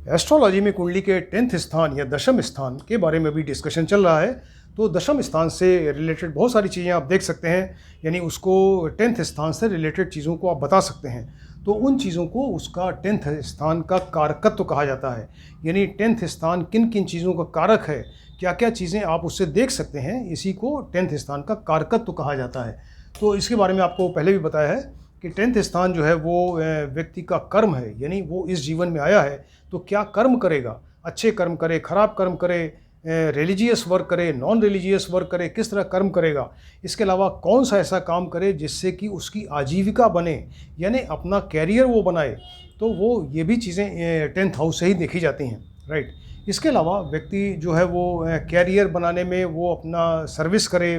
Astrology में कुंडली के 10th स्थान या दशम स्थान के बारे में भी डिस्कशन चल रहा है। तो दशम स्थान से रिलेटेड बहुत सारी चीज़ें आप देख सकते हैं, यानी उसको 10th स्थान से रिलेटेड चीज़ों को आप बता सकते हैं। तो उन चीज़ों को उसका 10th स्थान का कारकत्व कहा जाता है, यानी 10th स्थान किन किन चीज़ों का कारक है, क्या क्या चीज़ें आप उससे देख सकते हैं, इसी को 10th स्थान का कारकत्व कहा जाता है। तो इसके बारे में आपको पहले भी बताया है कि 10th स्थान जो है वो व्यक्ति का कर्म है, यानी वो इस जीवन में आया है तो क्या कर्म करेगा, अच्छे कर्म करे, खराब कर्म करे, रिलीजियस वर्क करे, नॉन रिलीजियस वर्क करे, किस तरह कर्म करेगा। इसके अलावा कौन सा ऐसा काम करे जिससे कि उसकी आजीविका बने, यानी अपना कैरियर वो बनाए। तो वो ये भी चीज़ें 10th हाउस से ही देखी जाती हैं, राइट। इसके अलावा व्यक्ति जो है वो कैरियर बनाने में वो अपना सर्विस करे,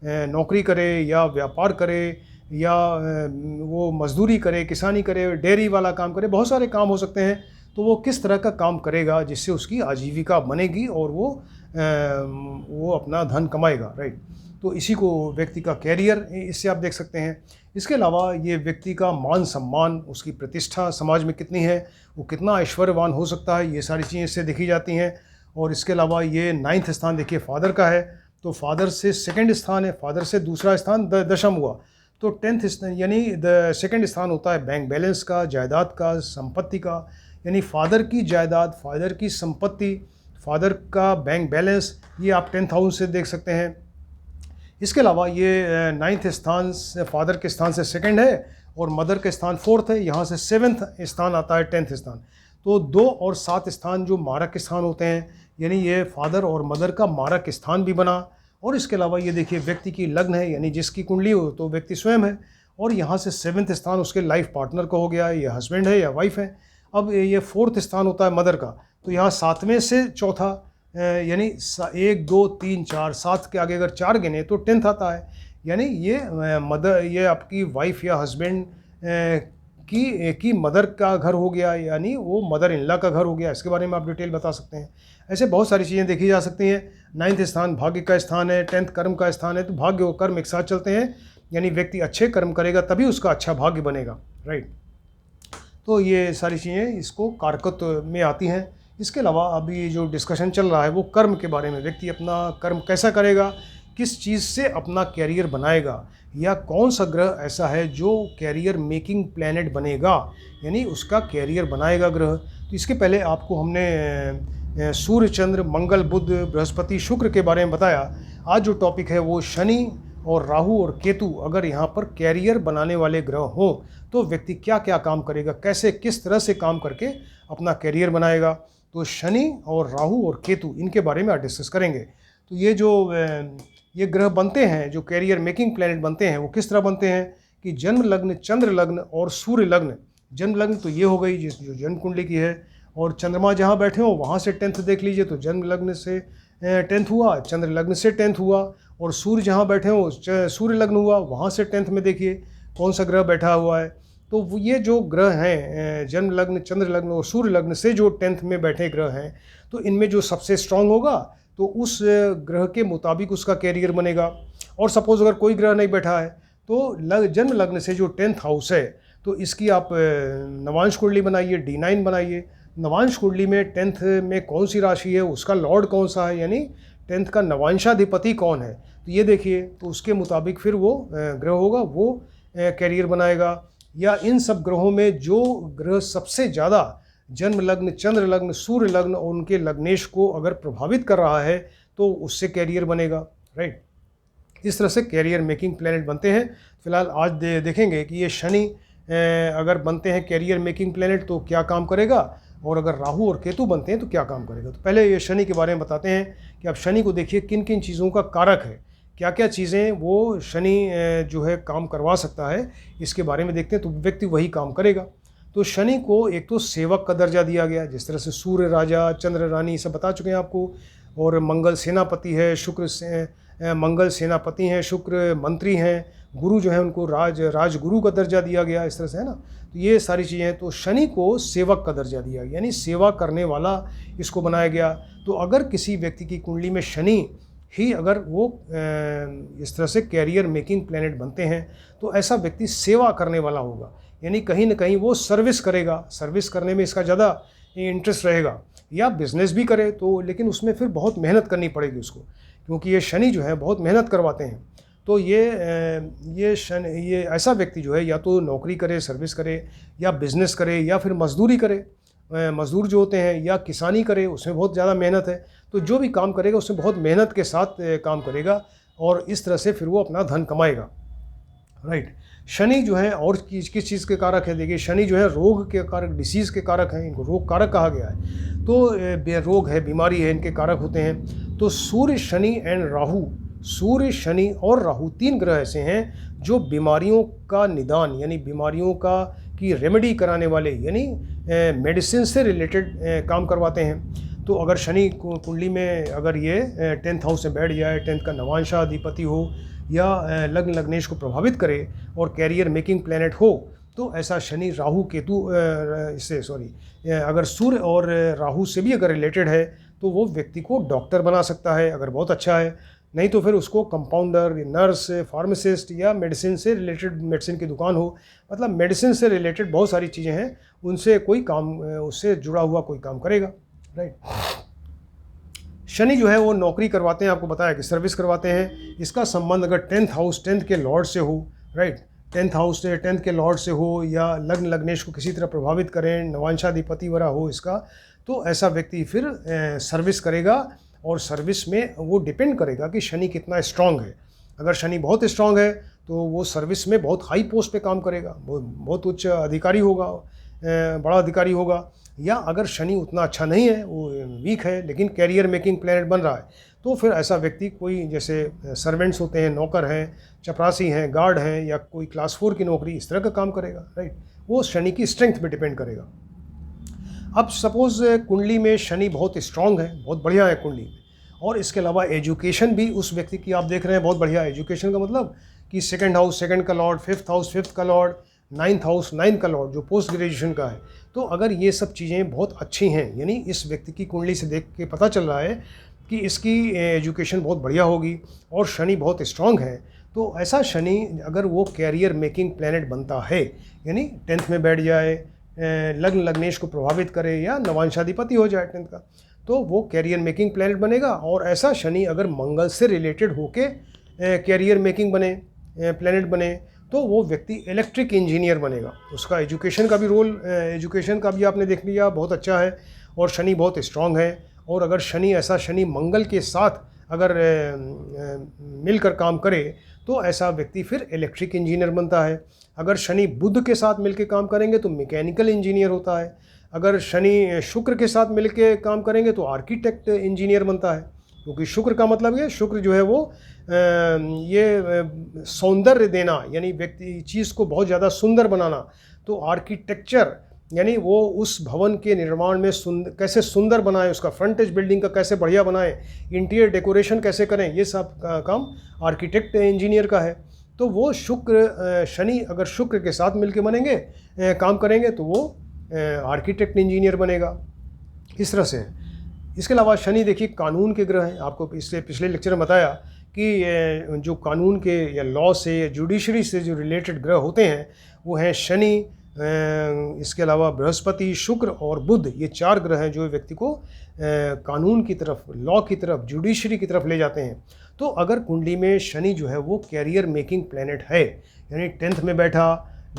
नौकरी करे या व्यापार करे या वो मजदूरी करे, किसानी करे, डेयरी वाला काम करे, बहुत सारे काम हो सकते हैं। तो वो किस तरह का काम करेगा जिससे उसकी आजीविका बनेगी और वो अपना धन कमाएगा, राइट। तो इसी को व्यक्ति का कैरियर इससे आप देख सकते हैं। इसके अलावा ये व्यक्ति का मान सम्मान, उसकी प्रतिष्ठा समाज में कितनी है, वो कितना ऐश्वर्यवान हो सकता है, ये सारी चीज़ें इससे देखी जाती हैं। और इसके अलावा ये 9th स्थान देखिए फादर का है, तो फादर से 2nd स्थान है, फादर से दूसरा स्थान दशम हुआ। तो 10th स्थान यानी 2nd स्थान होता है बैंक बैलेंस का, जायदाद का, संपत्ति का, यानी फादर की जायदाद, फादर की संपत्ति, फादर का बैंक बैलेंस, ये आप 10th हाउस से देख सकते हैं। इसके अलावा ये 9th स्थान फादर के स्थान से 2nd है और मदर के स्थान 4th है, यहाँ से 7th स्थान आता है 10th स्थान। तो 2 और 7 स्थान जो मारक स्थान होते हैं, यानी ये फादर और मदर का मारक स्थान भी बना। और इसके अलावा ये देखिए व्यक्ति की लग्न है, यानी जिसकी कुंडली हो तो व्यक्ति स्वयं है, और यहाँ से 7th स्थान उसके लाइफ पार्टनर का हो गया, ये हस्बैंड है या वाइफ है। अब ये 4th स्थान होता है मदर का, तो यहाँ 7वें से चौथा, यानी 1 2 3 4 7 के आगे अगर 4 गिने तो 10th आता है, यानी ये मदर, ये आपकी वाइफ या हस्बैंड की मदर का घर हो गया, यानी वो मदर इन लॉ का घर हो गया। इसके बारे में आप डिटेल बता सकते हैं। ऐसे बहुत सारी चीज़ें देखी जा सकती हैं। 9th स्थान भाग्य का स्थान है, 10th कर्म का स्थान है, तो भाग्य और कर्म एक साथ चलते हैं, यानी व्यक्ति अच्छे कर्म करेगा तभी उसका अच्छा भाग्य बनेगा, राइट। तो ये सारी चीज़ें इसको कारकत्व में आती हैं। इसके अलावा अभी जो डिस्कशन चल रहा है वो कर्म के बारे में, व्यक्ति अपना कर्म कैसा करेगा, किस चीज़ से अपना कैरियर बनाएगा, या कौन सा ग्रह ऐसा है जो कैरियर मेकिंग प्लैनेट बनेगा, यानी उसका कैरियर बनाएगा ग्रह। तो इसके पहले आपको हमने सूर्य, चंद्र, मंगल, बुध, बृहस्पति, शुक्र के बारे में बताया। आज जो टॉपिक है वो शनि और राहु और केतु, अगर यहाँ पर कैरियर बनाने वाले ग्रह हों तो व्यक्ति क्या क्या काम करेगा, कैसे किस तरह से काम करके अपना कैरियर बनाएगा। तो शनि और राहु और केतु, इनके बारे में आज डिस्कस करेंगे। तो ये जो ये ग्रह बनते हैं, जो कैरियर मेकिंग प्लैनेट बनते हैं, वो किस तरह बनते हैं कि जन्म लग्न, चंद्र लग्न और सूर्य लग्न। जन्म लग्न तो ये हो गई जो जन्म कुंडली की है, और चंद्रमा जहाँ बैठे हो वहाँ से 10th देख लीजिए, तो जन्म लग्न से 10th हुआ, चंद्र लग्न से 10th हुआ, और सूर्य जहाँ बैठे हो सूर्य लग्न हुआ, वहाँ से 10th में देखिए कौन सा ग्रह बैठा हुआ है। तो ये जो ग्रह हैं, जन्म लग्न, चंद्र लग्न और सूर्य लग्न से जो 10th में बैठे ग्रह हैं, तो इनमें जो सबसे स्ट्रांग होगा तो उस ग्रह के मुताबिक उसका कैरियर बनेगा। और सपोज अगर कोई ग्रह नहीं बैठा है तो जन्म लग्न से जो 10th हाउस है, तो इसकी आप नवांश कुंडली बनाइए, D9 बनाइए। नवांश कुंडली में 10th में कौन सी राशि है, उसका लॉर्ड कौन सा है, यानी 10th का नवांशाधिपति कौन है, तो ये देखिए, तो उसके मुताबिक फिर वो ग्रह होगा, वो कैरियर बनाएगा। या इन सब ग्रहों में जो ग्रह सबसे ज़्यादा जन्म लग्न, चंद्र लग्न, सूर्य लग्न और उनके लग्नेश को अगर प्रभावित कर रहा है तो उससे कैरियर बनेगा, राइट। इस तरह से कैरियर मेकिंग प्लैनेट बनते हैं। फिलहाल आज देखेंगे कि ये शनि अगर बनते हैं कैरियर मेकिंग प्लैनेट तो क्या काम करेगा, और अगर राहु और केतु बनते हैं तो क्या काम करेगा। तो पहले ये शनि के बारे में बताते हैं कि आप शनि को देखिए किन किन चीज़ों का कारक है, क्या क्या चीज़ें वो शनि जो है काम करवा सकता है, इसके बारे में देखते हैं। तो व्यक्ति वही काम करेगा। तो शनि को एक तो सेवक का दर्जा दिया गया, जिस तरह से सूर्य राजा, चंद्र रानी, सब बता चुके हैं आपको, और मंगल सेनापति है, मंगल सेनापति हैं, शुक्र मंत्री हैं, गुरु जो है उनको राजगुरु का दर्जा दिया गया, इस तरह से है ना। तो ये सारी चीज़ें, तो शनि को सेवक का दर्जा दिया गया, यानी सेवा करने वाला इसको बनाया गया। तो अगर किसी व्यक्ति की कुंडली में शनि ही अगर वो इस तरह से कैरियर मेकिंग प्लैनेट बनते हैं तो ऐसा व्यक्ति सेवा करने वाला होगा, यानी कहीं ना कहीं वो सर्विस करेगा। सर्विस करने में इसका ज़्यादा इंटरेस्ट रहेगा, या बिजनेस भी करे तो, लेकिन उसमें फिर बहुत मेहनत करनी पड़ेगी उसको, क्योंकि ये शनि जो है बहुत मेहनत करवाते हैं। तो ये ऐसा व्यक्ति जो है या तो नौकरी करे, सर्विस करे, या बिजनेस करे, या फिर मजदूरी करे। मज़दूर जो होते हैं, या किसानी करे, उसमें बहुत ज़्यादा मेहनत है। तो जो भी काम करेगा उसमें बहुत मेहनत के साथ काम करेगा, और इस तरह से फिर वो अपना धन कमाएगा, राइट। शनि जो है और किस चीज़ के कारक है, देखिए शनि जो है रोग के कारक, डिसीज़ के कारक हैं, इनको रोग कारक कहा गया है। तो रोग है, बीमारी है, इनके कारक होते हैं। तो सूर्य, शनि एंड राहु, सूर्य, शनि और राहु 3 ग्रह ऐसे हैं जो बीमारियों का निदान, यानी बीमारियों की रेमेडी कराने वाले, यानी मेडिसिन से रिलेटेड काम करवाते हैं। तो अगर शनि कुंडली में अगर ये 10th हाउस में बैठ जाए, 10th का नवांशा अधिपति हो, या लग्न लग्नेश को प्रभावित करे और कैरियर मेकिंग प्लैनेट हो, तो ऐसा शनि राहु केतु अगर सूर्य और राहु से भी अगर रिलेटेड है तो वो व्यक्ति को डॉक्टर बना सकता है अगर बहुत अच्छा है। नहीं तो फिर उसको कंपाउंडर, नर्स, फार्मासिस्ट, या मेडिसिन से रिलेटेड, मेडिसिन की दुकान हो, मतलब मेडिसिन से रिलेटेड बहुत सारी चीज़ें हैं, उनसे कोई काम, उससे जुड़ा हुआ कोई काम करेगा, राइट। शनि जो है वो नौकरी करवाते हैं, आपको बताया कि सर्विस करवाते हैं। इसका संबंध अगर 10th हाउस, 10th के लॉर्ड से हो, राइट, 10th हाउस से, 10th के लॉर्ड से हो, या लग्न लग्नेश को किसी तरह प्रभावित करें, नवांशाधिपति वगैरह हो इसका, तो ऐसा व्यक्ति फिर सर्विस करेगा, और सर्विस में वो डिपेंड करेगा कि शनि कितना स्ट्रांग है। अगर शनि बहुत स्ट्रांग है तो वो सर्विस में बहुत हाई पोस्ट पे काम करेगा, बहुत उच्च अधिकारी होगा, बड़ा अधिकारी होगा। या अगर शनि उतना अच्छा नहीं है, वो वीक है, लेकिन कैरियर मेकिंग प्लैनेट बन रहा है, तो फिर ऐसा व्यक्ति कोई, जैसे सर्वेंट्स होते हैं, नौकर हैं, चपरासी हैं, गार्ड हैं, या कोई क्लास 4 की नौकरी, इस तरह का काम करेगा, राइट। वो शनि की स्ट्रेंथ पे डिपेंड करेगा। अब सपोज़ कुंडली में शनि बहुत स्ट्रांग है, बहुत बढ़िया है कुंडली में, और इसके अलावा एजुकेशन भी उस व्यक्ति की आप देख रहे हैं बहुत बढ़िया। एजुकेशन का मतलब कि 2nd हाउस, 2nd का लॉर्ड, 5th हाउस, 5th का लॉर्ड, 9th हाउस, 9th का लॉर्ड, जो पोस्ट ग्रेजुएशन का है। तो अगर ये सब चीज़ें बहुत अच्छी हैं, यानी इस व्यक्ति की कुंडली से देख के पता चल रहा है कि इसकी एजुकेशन बहुत बढ़िया होगी, और शनि बहुत स्ट्रांग है, तो ऐसा शनि अगर वो कैरियर मेकिंग प्लैनेट बनता है, यानी 10th में बैठ जाए, लग्न लग्नेश को प्रभावित करे, या नवांशाधिपति हो जाए 10th का, तो वो कैरियर मेकिंग प्लैनेट बनेगा। और ऐसा शनि अगर मंगल से रिलेटेड होके कैरियर मेकिंग प्लैनेट बने, तो वो व्यक्ति इलेक्ट्रिक इंजीनियर बनेगा। उसका एजुकेशन का भी रोल, एजुकेशन का भी आपने देख लिया, बहुत अच्छा है, और शनि बहुत स्ट्रांग है। और अगर ऐसा शनि मंगल के साथ अगर मिलकर काम करे, तो ऐसा व्यक्ति फिर इलेक्ट्रिक इंजीनियर बनता है। अगर शनि बुध के साथ मिलकर काम करेंगे तो मैकेनिकल इंजीनियर होता है। अगर शनि शुक्र के साथ मिलकर काम करेंगे तो आर्किटेक्ट इंजीनियर बनता है, क्योंकि शुक्र का मतलब ये, शुक्र जो है वो ये सौंदर्य देना, यानी व्यक्ति चीज़ को बहुत ज़्यादा सुंदर बनाना। तो आर्किटेक्चर यानी वो उस भवन के निर्माण में कैसे सुंदर बनाए, उसका फ्रंटेज बिल्डिंग का कैसे बढ़िया बनाए, इंटीरियर डेकोरेशन कैसे करें, ये सब काम आर्किटेक्ट इंजीनियर का है। तो वो शनि अगर शुक्र के साथ मिलके बनेंगे, काम करेंगे, तो वो आर्किटेक्ट इंजीनियर बनेगा। इस तरह से। इसके अलावा शनि देखिए कानून के ग्रह हैं। आपको इससे पिछले लेक्चर में बताया कि जो कानून के या लॉ से या जुडिशरी से जो रिलेटेड ग्रह होते हैं वो हैं शनि, इसके अलावा बृहस्पति, शुक्र और बुध। ये 4 ग्रह हैं जो व्यक्ति को कानून की तरफ, लॉ की तरफ, जुडिशरी की तरफ ले जाते हैं। तो अगर कुंडली में शनि जो है वो कैरियर मेकिंग प्लैनेट है, यानी 10th में बैठा,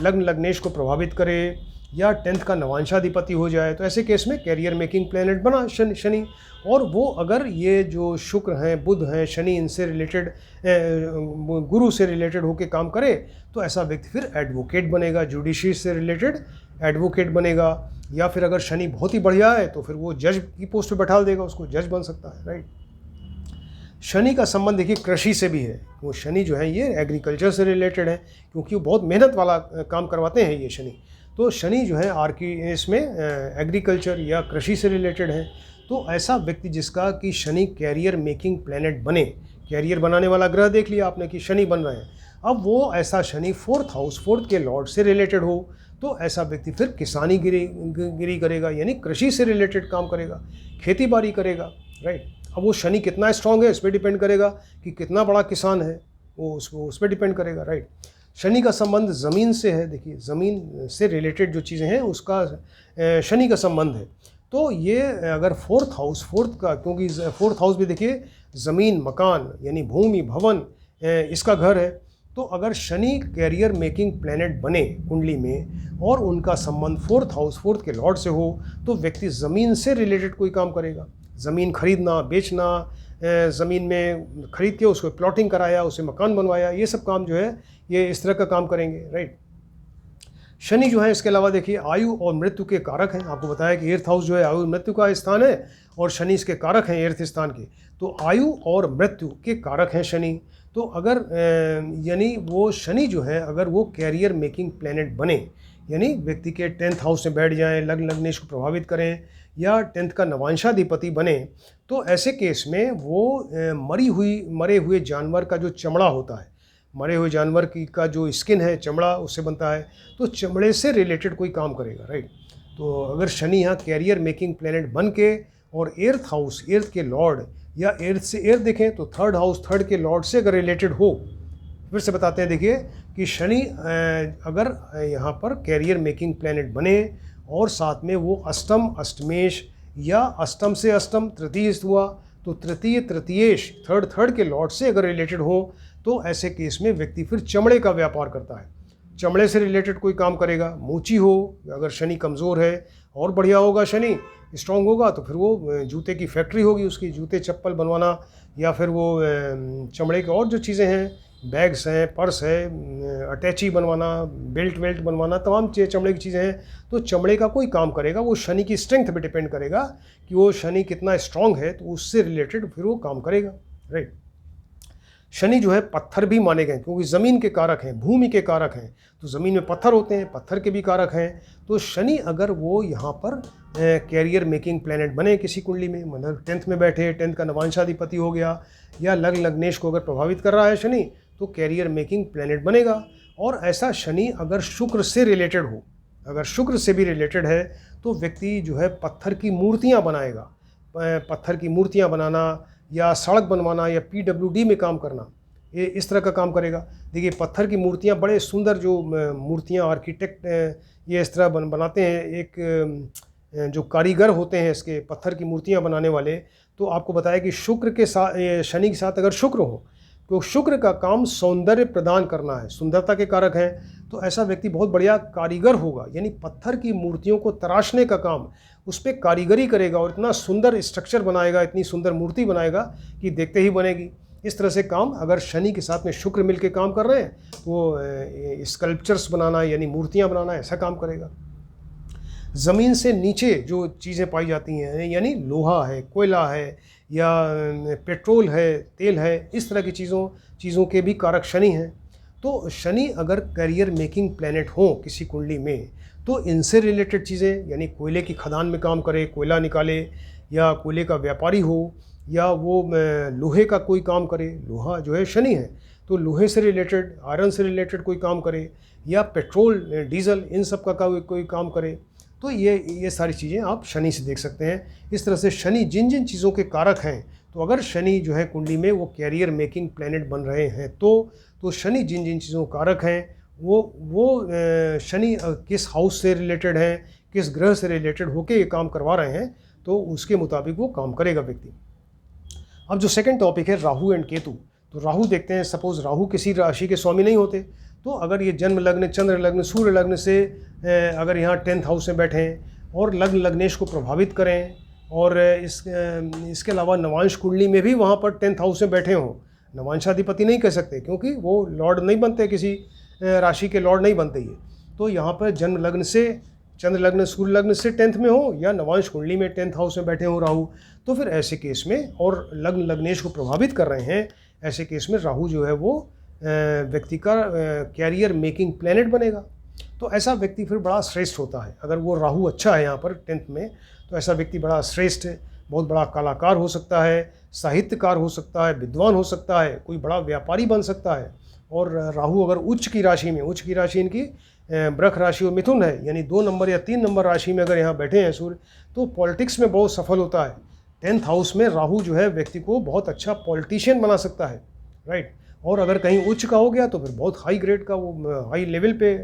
लग्न लग्नेश को प्रभावित करे, या 10th का नवांशाधिपति हो जाए, तो ऐसे केस में कैरियर मेकिंग प्लैनेट बना शनि। और वो अगर ये जो शुक्र हैं, बुध हैं, शनि, इनसे रिलेटेड, गुरु से रिलेटेड होके काम करे, तो ऐसा व्यक्ति फिर एडवोकेट बनेगा, जुडिशरी से रिलेटेड एडवोकेट बनेगा। या फिर अगर शनि बहुत ही बढ़िया है तो फिर वो जज की पोस्ट पे बैठा देगा, उसको जज बन सकता है, राइट। शनि का संबंध देखिए कृषि से भी है। वो शनि जो है ये एग्रीकल्चर से रिलेटेड है, क्योंकि वो बहुत मेहनत वाला काम करवाते हैं ये शनि। तो शनि जो है इसमें एग्रीकल्चर या कृषि से रिलेटेड है। तो ऐसा व्यक्ति जिसका कि शनि कैरियर मेकिंग प्लैनेट बने, कैरियर बनाने वाला ग्रह देख लिया आपने कि शनि बन रहे हैं, अब वो ऐसा शनि 4th हाउस, 4th के लॉर्ड से रिलेटेड हो, तो ऐसा व्यक्ति फिर किसानी गिरी करेगा, यानी कृषि से रिलेटेड काम करेगा, खेती बाड़ी करेगा, राइट। अब वो शनि कितना स्ट्रांग है इस पर डिपेंड करेगा कि कितना बड़ा किसान है, वो उस पर डिपेंड करेगा, राइट। शनि का संबंध ज़मीन से है। देखिए ज़मीन से रिलेटेड जो चीज़ें हैं उसका शनि का संबंध है। तो ये अगर फोर्थ का, क्योंकि फोर्थ हाउस भी देखिए ज़मीन, मकान यानी भूमि, भवन इसका घर है। तो अगर शनि कैरियर मेकिंग प्लैनेट बने कुंडली में और उनका संबंध फोर्थ के लॉर्ड से हो, तो व्यक्ति ज़मीन से रिलेटेड कोई काम करेगा। ज़मीन खरीदना, बेचना, ज़मीन में खरीद के उसको प्लॉटिंग कराया, उसे मकान बनवाया, ये सब काम जो है ये इस तरह का काम करेंगे, राइट। शनि जो है इसके अलावा देखिए आयु और मृत्यु के कारक हैं। आपको बताया कि एर्थ हाउस जो है आयु मृत्यु का स्थान है और शनि इसके कारक हैं एर्थ स्थान के। तो आयु और मृत्यु के कारक हैं शनि। तो अगर यानी वो शनि जो है अगर वो कैरियर मेकिंग प्लैनेट बने, यानी व्यक्ति के 10th हाउस में बैठ जाएं, लग्नेश को प्रभावित करें या 10th का नवांशाधिपति बने, तो ऐसे केस में वो मरे हुए जानवर का जो चमड़ा होता है, मरे हुए जानवर की का जो स्किन है, चमड़ा उससे बनता है, तो चमड़े से रिलेटेड कोई काम करेगा, राइट। तो अगर शनि यहाँ कैरियर मेकिंग प्लैनेट बन के और एर्थ हाउस, एर्थ के लॉर्ड या एर्थ से एर्थ देखें तो थर्ड हाउस, थर्ड के लॉर्ड से अगर रिलेटेड हो, फिर से बताते हैं देखिए कि शनि अगर यहाँ पर कैरियर मेकिंग प्लैनेट बने और साथ में वो अष्टम, अष्टमेश या अष्टम से अष्टम तृतीय हुआ, तो तृतीयेश थर्ड के लॉर्ड से अगर रिलेटेड हो, तो ऐसे केस में व्यक्ति फिर चमड़े का व्यापार करता है, चमड़े से रिलेटेड कोई काम करेगा। मूची हो, अगर शनि कमज़ोर है और बढ़िया होगा, शनि स्ट्रांग होगा तो फिर वो जूते की फैक्ट्री होगी उसकी, जूते चप्पल बनवाना या फिर वो चमड़े के और जो चीज़ें हैं, बैग्स हैं, पर्स है, अटैची बनवाना, बेल्ट बनवाना, तमाम चमड़े की चीज़ें हैं। तो चमड़े का कोई काम करेगा, वो शनि की स्ट्रेंथ पे डिपेंड करेगा कि वो शनि कितना स्ट्रांग है, तो उससे रिलेटेड फिर वो काम करेगा, राइट। शनि जो है पत्थर भी माने गए क्योंकि ज़मीन के कारक हैं, भूमि के कारक हैं, तो ज़मीन में पत्थर होते हैं, पत्थर के भी कारक हैं। तो शनि अगर वो यहाँ पर कैरियर मेकिंग प्लैनेट बने किसी कुंडली में, मतलब 10th में बैठे, 10th का नवांशाधिपति हो गया या लग्नेश को अगर प्रभावित कर रहा है शनि, तो कैरियर मेकिंग प्लैनेट बनेगा। और ऐसा शनि अगर शुक्र से रिलेटेड हो, अगर शुक्र से भी रिलेटेड है, तो व्यक्ति जो है पत्थर की मूर्तियाँ बनाएगा। पत्थर की मूर्तियाँ बनाना या सड़क बनवाना या PWD में काम करना, ये इस तरह का काम करेगा। देखिए पत्थर की मूर्तियाँ, बड़े सुंदर जो मूर्तियाँ आर्किटेक्ट ये इस तरह बनाते हैं, एक जो कारीगर होते हैं इसके पत्थर की मूर्तियाँ बनाने वाले। तो आपको बताया कि शुक्र के साथ, शनि के साथ अगर शुक्र हो, तो शुक्र का काम सौंदर्य प्रदान करना है, सुंदरता के कारक हैं। तो ऐसा व्यक्ति बहुत बढ़िया कारीगर होगा, यानी पत्थर की मूर्तियों को तराशने का काम, उस पर कारीगरी करेगा और इतना सुंदर स्ट्रक्चर बनाएगा, इतनी सुंदर मूर्ति बनाएगा कि देखते ही बनेगी। इस तरह से काम अगर शनि के साथ में शुक्र मिल के काम कर रहे हैं, तो स्कल्पचर्स बनाना यानी मूर्तियाँ बनाना, ऐसा काम करेगा। ज़मीन से नीचे जो चीज़ें पाई जाती हैं, यानी लोहा है, कोयला है या पेट्रोल है, तेल है, इस तरह की चीज़ों के भी कारक शनि हैं। तो शनि अगर करियर मेकिंग प्लैनेट हो किसी कुंडली में, तो इनसे रिलेटेड चीज़ें, यानी कोयले की खदान में काम करे, कोयला निकाले, या कोयले का व्यापारी हो, या वो लोहे का कोई काम करे, लोहा जो है शनि है, तो लोहे से रिलेटेड, आयरन से रिलेटेड कोई काम करे, या पेट्रोल, डीजल, इन सब का कोई काम करे, तो ये सारी चीज़ें आप शनि से देख सकते हैं। इस तरह से शनि जिन जिन चीज़ों के कारक हैं, तो अगर शनि जो है कुंडली में वो कैरियर मेकिंग प्लैनेट बन रहे हैं, तो शनि जिन जिन चीज़ों के कारक हैं, वो शनि किस हाउस से रिलेटेड हैं, किस ग्रह से रिलेटेड होके ये काम करवा रहे हैं, तो उसके मुताबिक वो काम करेगा व्यक्ति। अब जो सेकंड टॉपिक है राहु एंड केतु, तो राहु देखते हैं, सपोज राहु किसी राशि के स्वामी नहीं होते, तो अगर ये जन्म लग्न, चंद्र लग्न, सूर्य लग्न से अगर यहाँ 10th हाउस में बैठें और लग्नेश को प्रभावित करें, और इसके अलावा नवांश कुंडली में भी वहाँ पर 10th हाउस में बैठे हों, नवांशाधिपति नहीं कह सकते क्योंकि वो लॉर्ड नहीं बनते, किसी राशि के लॉर्ड नहीं बनते ये। तो यहाँ पर जन्म लग्न से, चंद्र लग्न, सूर्य लग्न से 10th में हो या नवांश कुंडली में 10th हाउस में बैठे हो राहु, तो फिर ऐसे केस में, और लग्नेश को प्रभावित कर रहे हैं, ऐसे केस में राहु जो है वो व्यक्ति का कैरियर मेकिंग प्लैनेट बनेगा। तो ऐसा व्यक्ति फिर बड़ा श्रेष्ठ होता है। अगर वो राहु अच्छा है यहाँ पर 10th में, तो ऐसा व्यक्ति बड़ा श्रेष्ठ है, बहुत बड़ा कलाकार हो सकता है, साहित्यकार हो सकता है, विद्वान हो सकता है, कोई बड़ा व्यापारी बन सकता है। और राहु अगर उच्च की राशि में, उच्च की राशि इनकी वृष राशि और मिथुन है, यानी 2 नंबर या 3 नंबर राशि में अगर यहाँ बैठे हैं सूर्य, तो पॉलिटिक्स में बहुत सफल होता है। 10th हाउस में राहु जो है व्यक्ति को बहुत अच्छा पॉलिटिशियन बना सकता है, राइट। और अगर कहीं उच्च का हो गया तो फिर बहुत हाई ग्रेड का, वो हाई लेवल पे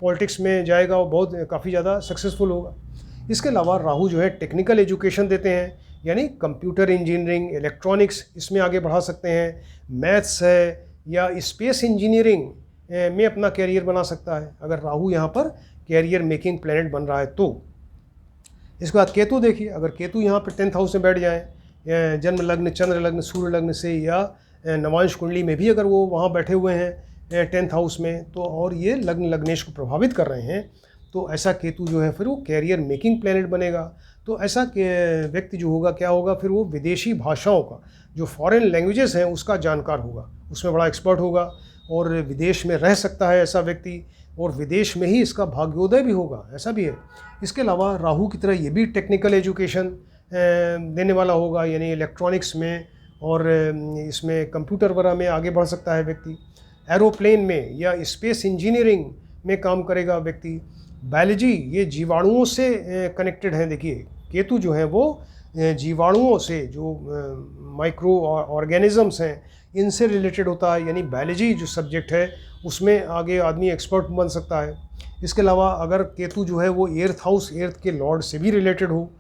पॉलिटिक्स में जाएगा और बहुत काफ़ी ज़्यादा सक्सेसफुल होगा। इसके अलावा राहु जो है टेक्निकल एजुकेशन देते हैं, यानी कंप्यूटर इंजीनियरिंग, इलेक्ट्रॉनिक्स इसमें आगे बढ़ा सकते हैं, मैथ्स है या स्पेस इंजीनियरिंग में अपना कैरियर बना सकता है अगर राहु यहाँ पर कैरियर मेकिंग प्लैनेट बन रहा है तो। इसके बाद केतु देखिए, अगर केतु यहाँ पर 10th हाउस में बैठ जाएँ, जन्म लग्न, चंद्र लग्न, सूर्य लग्न से या नवांश कुंडली में भी अगर वो वहाँ बैठे हुए हैं 10th हाउस में, तो और ये लग्न लग्नेश को प्रभावित कर रहे हैं, तो ऐसा केतु जो है फिर वो कैरियर मेकिंग प्लैनेट बनेगा। तो ऐसा व्यक्ति जो होगा क्या होगा, फिर वो विदेशी भाषाओं का, जो फॉरेन लैंग्वेजेस हैं उसका जानकार होगा, उसमें बड़ा एक्सपर्ट होगा और विदेश में रह सकता है ऐसा व्यक्ति, और विदेश में ही इसका भाग्योदय भी होगा, ऐसा भी है। इसके अलावा राहु की तरह ये भी टेक्निकल एजुकेशन देने वाला होगा, यानी इलेक्ट्रॉनिक्स में और इसमें कंप्यूटर वगैरह में आगे बढ़ सकता है व्यक्ति, एरोप्लेन में या स्पेस इंजीनियरिंग में काम करेगा व्यक्ति। बायोलॉजी, ये जीवाणुओं से कनेक्टेड हैं। देखिए केतु जो है वो जीवाणुओं से, जो माइक्रो ऑर्गेनिजम्स हैं इनसे रिलेटेड होता है, यानी बायोलॉजी जो सब्जेक्ट है उसमें आगे आदमी एक्सपर्ट बन सकता है। इसके अलावा अगर केतु जो है वो एर्थ हाउस, एर्थ के लॉर्ड से भी रिलेटेड हो,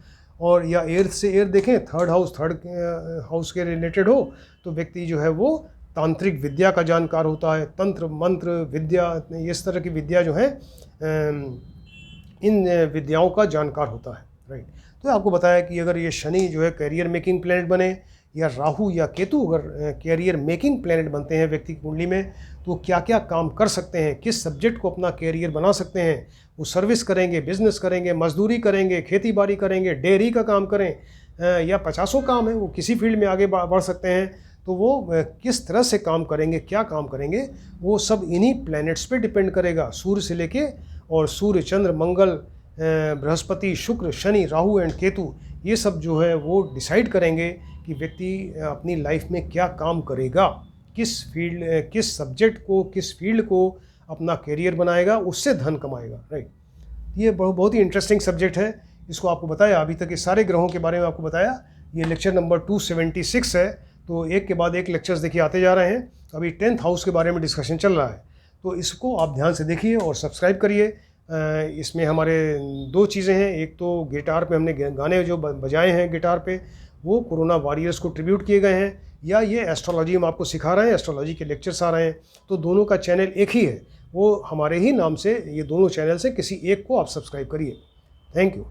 और या एर्थ से एर्थ देखें, थर्ड हाउस के रिलेटेड हो, तो व्यक्ति जो है वो तांत्रिक विद्या का जानकार होता है, तंत्र मंत्र विद्या, इस तरह की विद्या जो है इन विद्याओं का जानकार होता है, राइट। तो आपको बताया कि अगर ये शनि जो है कैरियर मेकिंग प्लैनेट बने, या राहु या केतु अगर कैरियर मेकिंग प्लैनेट बनते हैं व्यक्ति की कुंडली में, तो क्या क्या काम कर सकते हैं, किस सब्जेक्ट को अपना कैरियर बना सकते हैं। वो सर्विस करेंगे, बिजनेस करेंगे, मजदूरी करेंगे, खेती बाड़ी करेंगे, डेयरी का काम करें, या 50 काम है, वो किसी फील्ड में आगे बढ़ सकते हैं। तो वो किस तरह से काम करेंगे, क्या काम करेंगे, वो सब इन्हीं प्लैनेट्स पे डिपेंड करेगा। सूर्य से लेके, और सूर्य, चंद्र, मंगल, बृहस्पति, शुक्र, शनि, राहु एंड केतु, ये सब जो है वो डिसाइड करेंगे कि व्यक्ति अपनी लाइफ में क्या काम करेगा, किस फील्ड, किस सब्जेक्ट को, किस फील्ड को अपना कैरियर बनाएगा, उससे धन कमाएगा, राइट। ये बहुत ही इंटरेस्टिंग सब्जेक्ट है। इसको आपको बताया, अभी तक ये सारे ग्रहों के बारे में आपको बताया। ये लेक्चर नंबर 276 है। तो एक के बाद एक लेक्चर्स देखिए आते जा रहे हैं। अभी 10th हाउस के बारे में डिस्कशन चल रहा है, तो इसको आप ध्यान से देखिए और सब्सक्राइब करिए। इसमें हमारे 2 चीज़ें हैं, एक तो गिटार पे हमने गाने जो बजाए हैं गिटार पे, वो कोरोना वॉरियर्स को ट्रिब्यूट किए गए हैं, या ये एस्ट्रोलॉजी हम आपको सिखा रहे हैं, एस्ट्रोलॉजी के लेक्चर्स आ रहे हैं। तो दोनों का चैनल एक ही है, वो हमारे ही नाम से, ये दोनों चैनल से किसी एक को आप सब्सक्राइब करिए। Thank you.